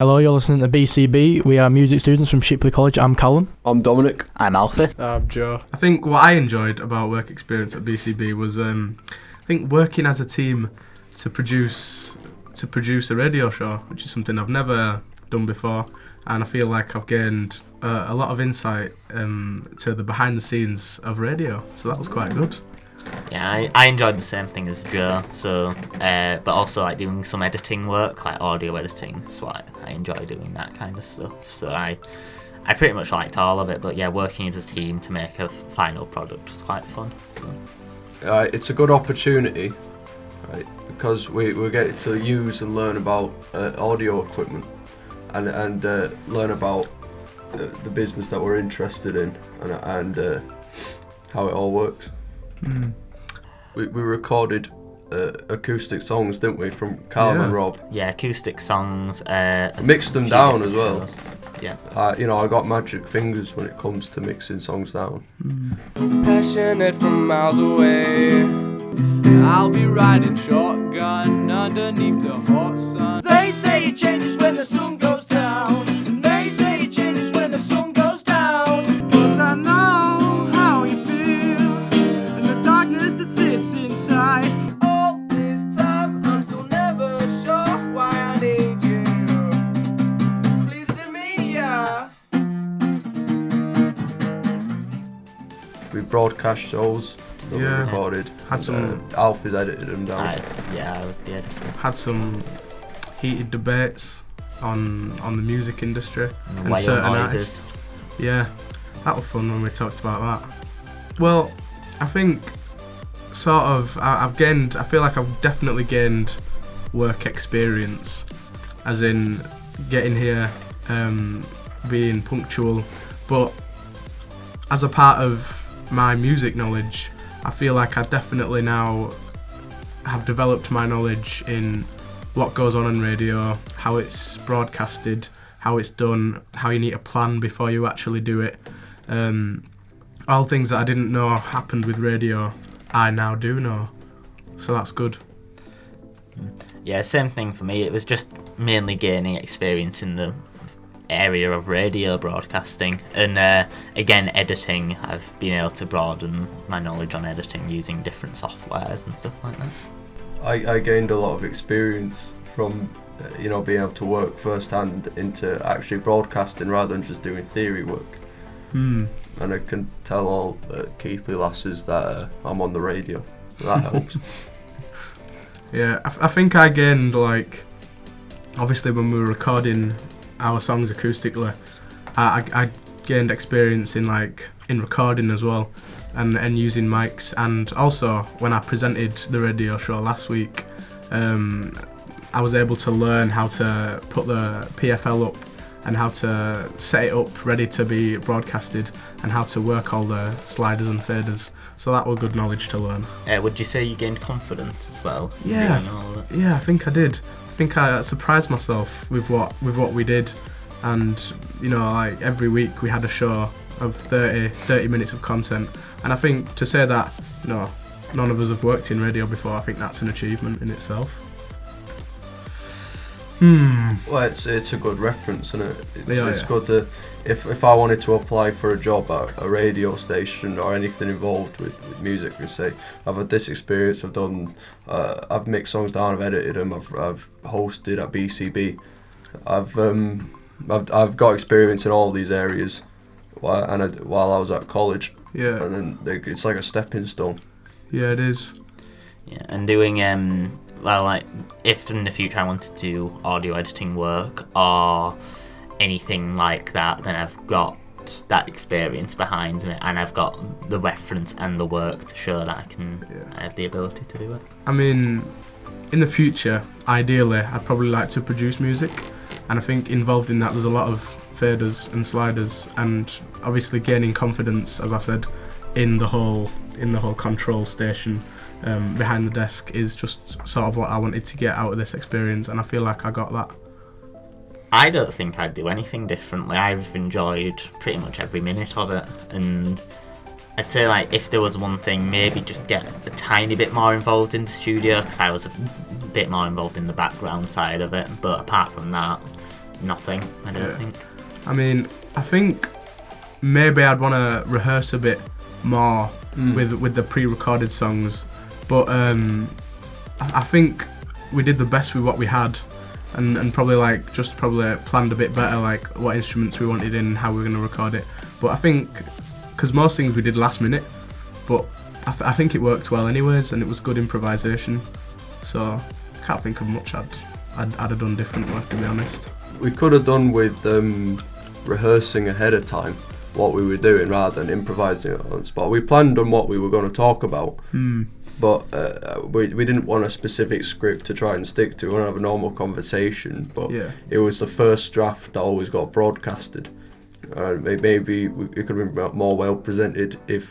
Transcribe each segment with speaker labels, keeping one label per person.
Speaker 1: Hello, you're listening to BCB. We are music students from Shipley College. I'm Callum.
Speaker 2: I'm Dominic.
Speaker 3: I'm Alfie.
Speaker 4: I'm Joe.
Speaker 5: I think what I enjoyed about work experience at BCB was I think working as a team to produce a radio show, which is something I've never done before, and I feel like I've gained a lot of insight to the behind the scenes of radio, so that was quite good.
Speaker 3: Yeah, I enjoyed the same thing as Joe, so but also like doing some editing work, like audio editing, so I enjoy doing that kind of stuff. So I pretty much liked all of it, but yeah, working as a team to make a final product was quite fun. So.
Speaker 2: It's a good opportunity, right, because we get to use and learn about audio equipment and learn about the business that we're interested in and how it all works.
Speaker 5: Mm.
Speaker 2: We recorded acoustic songs, didn't we, from Carl and Rob?
Speaker 3: Yeah, acoustic songs.
Speaker 2: Mixed them down as well.
Speaker 3: Shows. Yeah.
Speaker 2: I got magic fingers when it comes to mixing songs down.
Speaker 4: Passionate from miles away. I'll be riding shotgun underneath the hot sun. They say it changes when the sun goes down. They say it changes when the sun goes down. 'Cause I know how you feel and the darkness that sits inside. All this time I'm still never sure why I need you. Please tell me, yeah.
Speaker 2: We broadcast shows that we recorded.
Speaker 5: Had some.
Speaker 2: Alfie's edited them down.
Speaker 3: I was the editor.
Speaker 5: Had some heated debates on the music industry and
Speaker 3: Whale
Speaker 5: certain
Speaker 3: noises.
Speaker 5: artists. Yeah, that was fun when we talked about that. Well, I think I feel like I've definitely gained work experience, as in getting here, being punctual, but as a part of my music knowledge, I feel like I definitely now have developed my knowledge in what goes on radio, how it's broadcasted, how it's done, how you need to plan before you actually do it. All things that I didn't know happened with radio, I now do know. So that's good.
Speaker 3: Yeah, same thing for me. It was just mainly gaining experience in the area of radio broadcasting, and again editing. I've been able to broaden my knowledge on editing using different softwares and stuff like that.
Speaker 2: I gained a lot of experience from being able to work firsthand into actually broadcasting rather than just doing theory work. And I can tell all Keithley lasses that I'm on the radio. That helps.
Speaker 5: Yeah, I think I gained, obviously when we were recording our songs acoustically, I gained experience in recording as well, and using mics, and also when I presented the radio show last week, I was able to learn how to put the PFL up and how to set it up ready to be broadcasted and how to work all the sliders and faders. So that was good knowledge to learn.
Speaker 3: Would you say you gained confidence as well?
Speaker 5: Yeah,
Speaker 3: doing all that?
Speaker 5: yeah, I think I did. I think I surprised myself with what we did, and every week we had a show of 30 minutes of content, and I think to say that none of us have worked in radio before, I think that's an achievement in itself.
Speaker 2: Well, it's a good reference, isn't it? It's good to, if I wanted to apply for a job at a radio station or anything involved with music, I say I've had this experience. I've mixed songs down, I've edited them, I've hosted at BCB. I've got experience in all these areas, while I was at college.
Speaker 5: Yeah.
Speaker 2: And then it's like a stepping stone.
Speaker 5: Yeah, it is.
Speaker 3: Yeah, and doing if in the future I wanted to do audio editing work or anything like that, then I've got that experience behind me, and I've got the reference and the work to show that I have the ability to do it.
Speaker 5: I mean, in the future, ideally, I'd probably like to produce music, and I think involved in that there's a lot of faders and sliders, and obviously gaining confidence, as I said, in the whole control station behind the desk is just sort of what I wanted to get out of this experience, and I feel like I got that.
Speaker 3: I don't think I'd do anything differently. I've enjoyed pretty much every minute of it, and I'd say if there was one thing, maybe just get a tiny bit more involved in the studio, because I was a bit more involved in the background side of it, but apart from that, nothing, I don't think.
Speaker 5: I mean, I think maybe I'd want to rehearse a bit more with the pre-recorded songs, but I think we did the best with what we had, and probably probably planned a bit better, like what instruments we wanted in, how we were going to record it. But I think, because most things we did last minute, but I think it worked well anyways, and it was good improvisation. So I can't think of much I'd have done differently, to be honest.
Speaker 2: We could have done with rehearsing ahead of time what we were doing rather than improvising it on the spot. We planned on what we were going to talk about, but we didn't want a specific script to try and stick to. We want to have a normal conversation, but it was the first draft that always got broadcasted. Maybe it could have been more well presented if...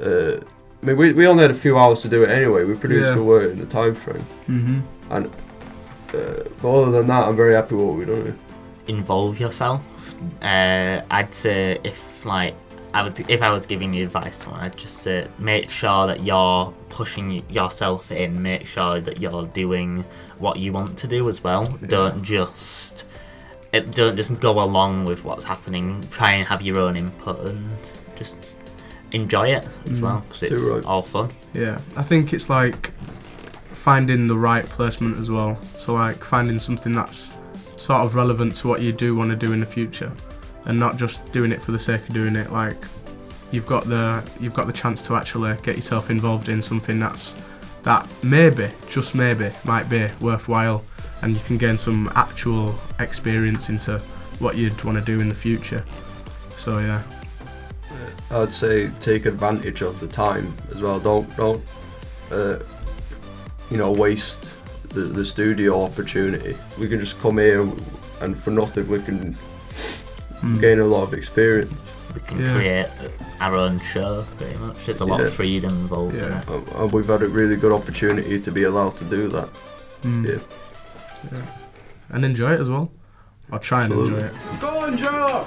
Speaker 2: I mean, we only had a few hours to do it anyway. We produced the work in the time frame. And but other than that, I'm very happy with what we've done.
Speaker 3: Involve yourself. I'd say if I was giving you advice, I'd just say make sure that you're pushing yourself in. Make sure that you're doing what you want to do as well. Don't just go along with what's happening. Try and have your own input and just enjoy it as well, because it's all fun.
Speaker 5: Yeah, I think it's like finding the right placement as well. So like finding something that's sort of relevant to what you do want to do in the future, and not just doing it for the sake of doing it. Like you've got the chance to actually get yourself involved in something that maybe, just maybe, might be worthwhile, and you can gain some actual experience into what you'd want to do in the future. So yeah.
Speaker 2: I'd say take advantage of the time as well. Don't waste the studio opportunity. We can just come here and for nothing we can gain a lot of experience.
Speaker 3: We can create our own show, pretty much. There's a lot of freedom involved in it.
Speaker 2: And we've had a really good opportunity to be allowed to do that.
Speaker 5: Yeah. And enjoy it as well. Or try and enjoy it.
Speaker 4: Go on, Joe!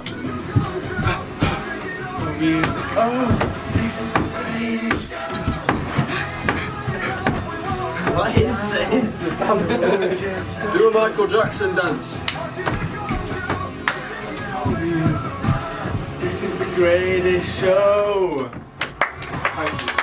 Speaker 3: What is this?
Speaker 4: Do a Michael Jackson dance. This is the greatest show. Thank you.